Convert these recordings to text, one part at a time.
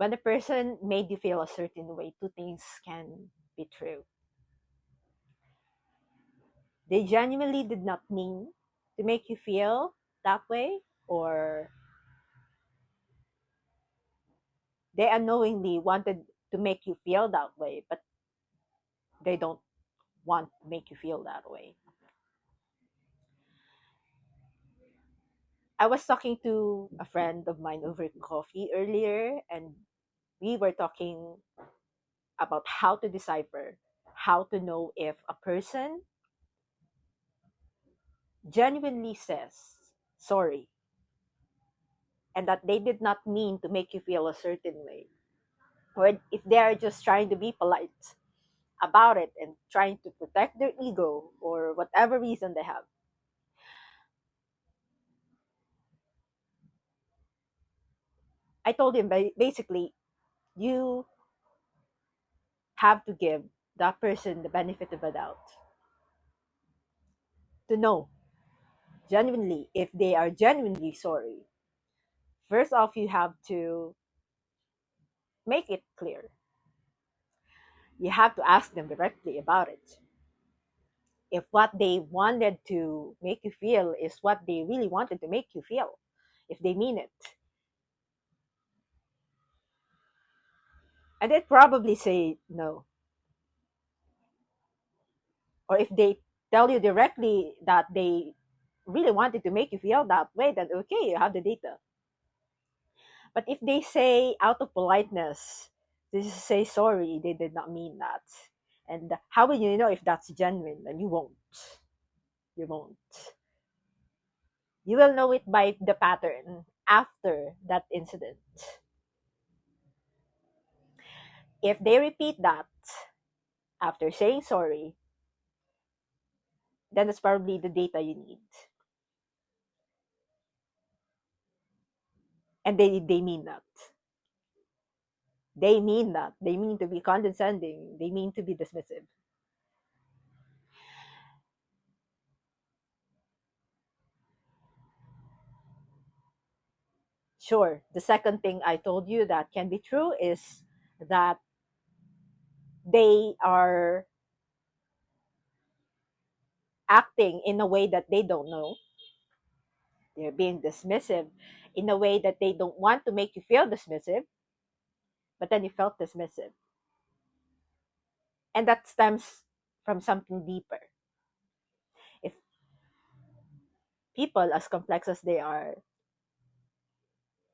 When a person made you feel a certain way, two things can be true. They genuinely did not mean to make you feel that way, or they unknowingly wanted to make you feel that way, but they don't want to make you feel that way. I was talking to a friend of mine over coffee earlier, and we were talking about how to decipher, how to know if a person genuinely says sorry and that they did not mean to make you feel a certain way, or if they are just trying to be polite about it and trying to protect their ego or whatever reason they have. I told him basically, you have to give that person the benefit of the doubt to know genuinely if they are genuinely sorry. First off, you have to make it clear. You have to ask them directly about it. If what they wanted to make you feel is what they really wanted to make you feel, if they mean it. And they'd probably say no. Or if they tell you directly that they really wanted to make you feel that way, then okay, you have the data. But if they say out of politeness, they just say sorry, they did not mean that. And how will you know if that's genuine? And you won't. You won't. You will know it by the pattern after that incident. If they repeat that after saying sorry, then that's probably the data you need. And they mean that. They mean that. They mean to be condescending. They mean to be dismissive. Sure, the second thing I told you that can be true is that they are acting in a way that they don't know. They're being dismissive in a way that they don't want to make you feel dismissive, but then you felt dismissive. And that stems from something deeper. If people, as complex as they are,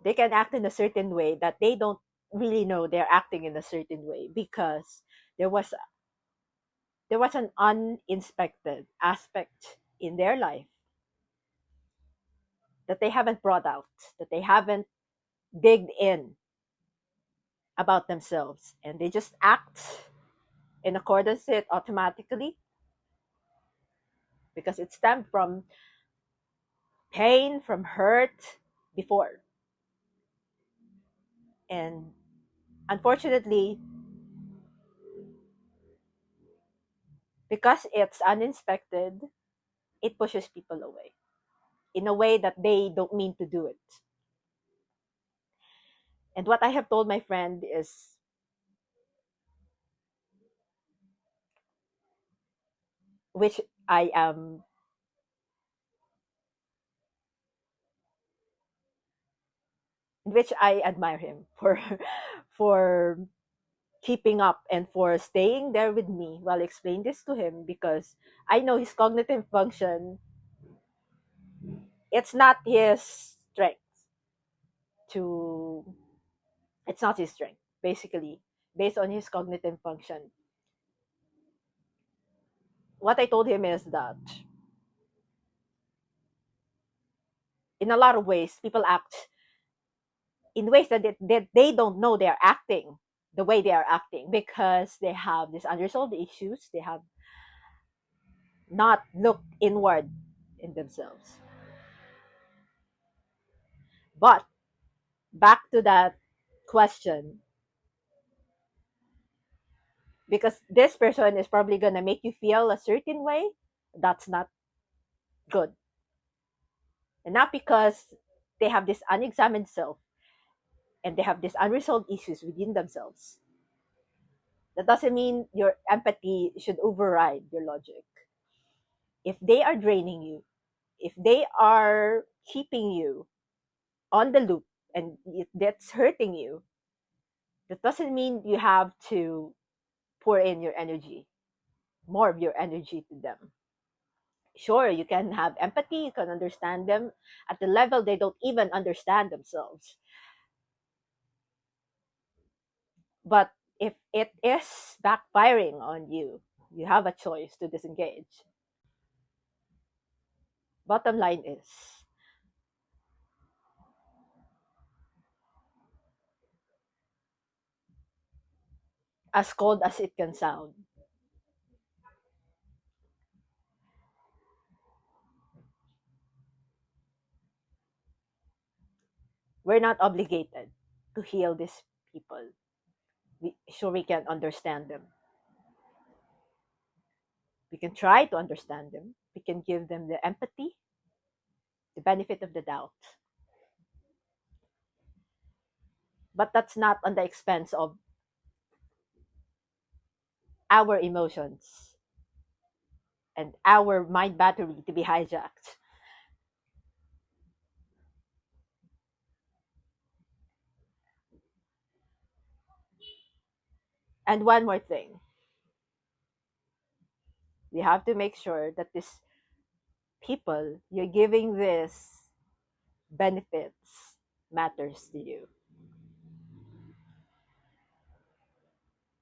they can act in a certain way that they don't really know they're acting in a certain way because there was there was an uninspected aspect in their life that they haven't brought out, that they haven't digged in about themselves, and they just act in accordance with it automatically because it stemmed from pain, from hurt before. And unfortunately, because it's uninspected, it pushes people away in a way that they don't mean to do it. And what I have told my friend is, which I am, which I admire him for, for keeping up and for staying there with me while I explain this to him, because I know his cognitive function, it's not his strength to, it's not his strength, basically, based on his cognitive function. What I told him is that in a lot of ways, people act in ways that they don't know they're acting the way they are acting because they have these unresolved issues. They have not looked inward in themselves. But back to that question, because this person is probably going to make you feel a certain way, that's not good. And not because they have this unexamined self, and they have these unresolved issues within themselves, that doesn't mean your empathy should override your logic. If they are draining you, if they are keeping you on the loop and that's hurting you, that doesn't mean you have to pour in your energy, more of your energy to them. Sure, you can have empathy, you can understand them at the level they don't even understand themselves. But if it is backfiring on you, you have a choice to disengage. Bottom line is, as cold as it can sound, we're not obligated to heal these people. Sure, we can understand them. We can try to understand them. We can give them the empathy, the benefit of the doubt. But that's not on the expense of our emotions and our mind battery to be hijacked. And one more thing, we have to make sure that these people you're giving this benefits matters to you.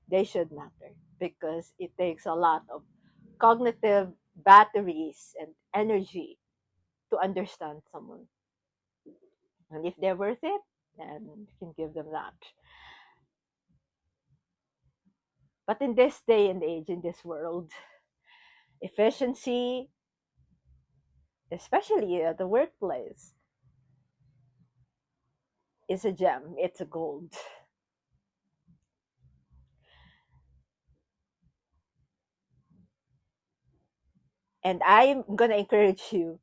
They should matter because it takes a lot of cognitive batteries and energy to understand someone. And if they're worth it, then you can give them that. But in this day and age, in this world, efficiency, especially at the workplace, is a gem. It's a gold. And I'm going to encourage you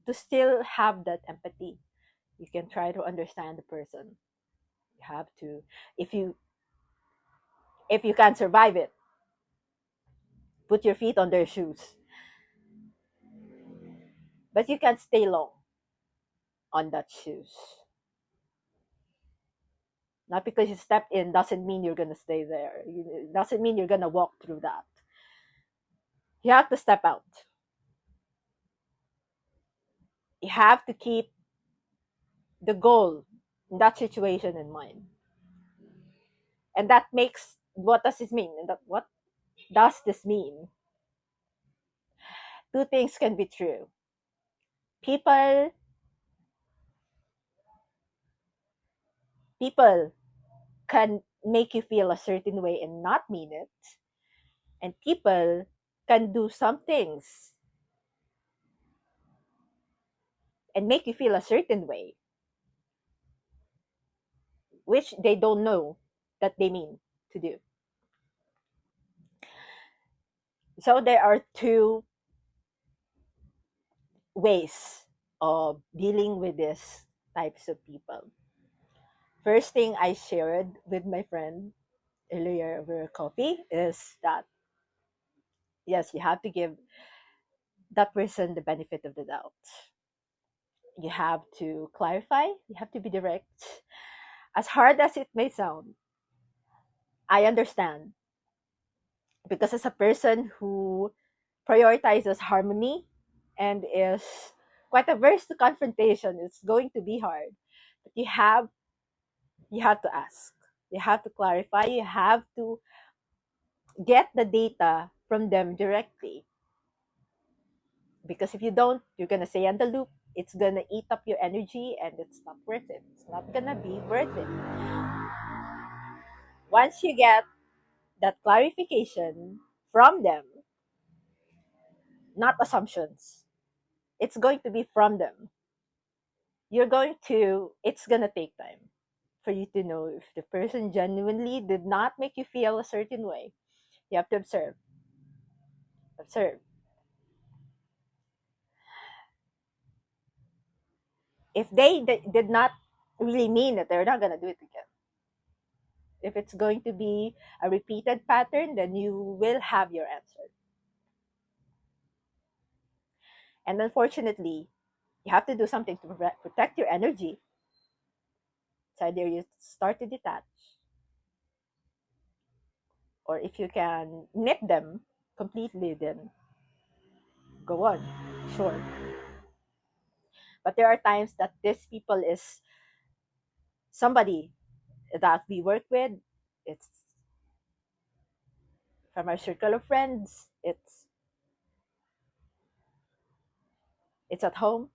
to still have that empathy. You can try to understand the person. You have to. If you if you can't survive it, put your feet on their shoes. But you can't stay long on that shoes. Not because you stepped in doesn't mean you're gonna stay there. It doesn't mean you're gonna walk through that. You have to step out. You have to keep the goal in that situation in mind. And that makes, what does this mean? And that, what does this mean? Two things can be true. People people can make you feel a certain way and not mean it. And people can do some things and make you feel a certain way, which they don't know that they mean to do. So there are two ways of dealing with these types of people. First thing I shared with my friend earlier over coffee is that yes, you have to give that person the benefit of the doubt. You have to clarify, you have to be direct. As hard as it may sound, I understand because as a person who prioritizes harmony and is quite averse to confrontation, it's going to be hard. But you have to ask. You have to clarify. You have to get the data from them directly. Because if you don't, you're gonna stay on the loop. It's gonna eat up your energy and it's not worth it. It's not gonna be worth it. Once you get that clarification from them, not assumptions, it's going to be from them. It's gonna take time for you to know if the person genuinely did not make you feel a certain way. You have to observe. Observe. If they did not really mean it, they're not gonna do it again. If it's going to be a repeated pattern, then you will have your answer. And unfortunately, you have to do something to protect your energy. So either you start to detach, or if you can nip them completely, then go on. Sure. But there are times that this people is somebody that we work with. It's from our circle of friends. It's at home.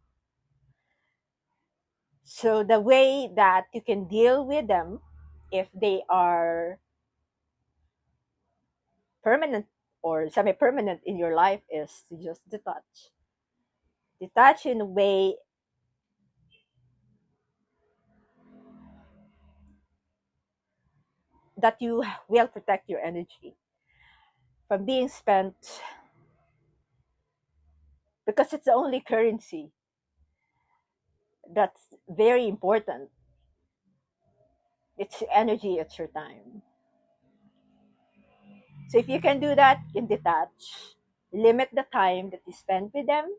So the way that you can deal with them, if they are permanent or semi-permanent in your life, is to just detach in a way that you will protect your energy from being spent, because it's the only currency that's very important. It's energy, it's your time. So if you can do that, you can detach, limit the time that you spend with them,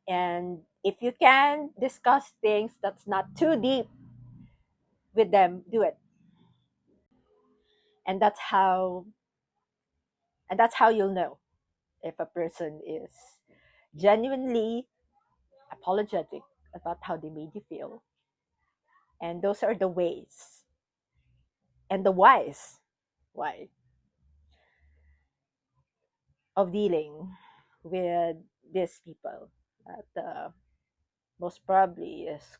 and if you can discuss things that's not too deep with them, do it. And that's how you'll know if a person is genuinely apologetic about how they made you feel. And those are the ways and the why of dealing with these people that most probably is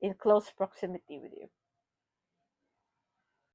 in close proximity with you.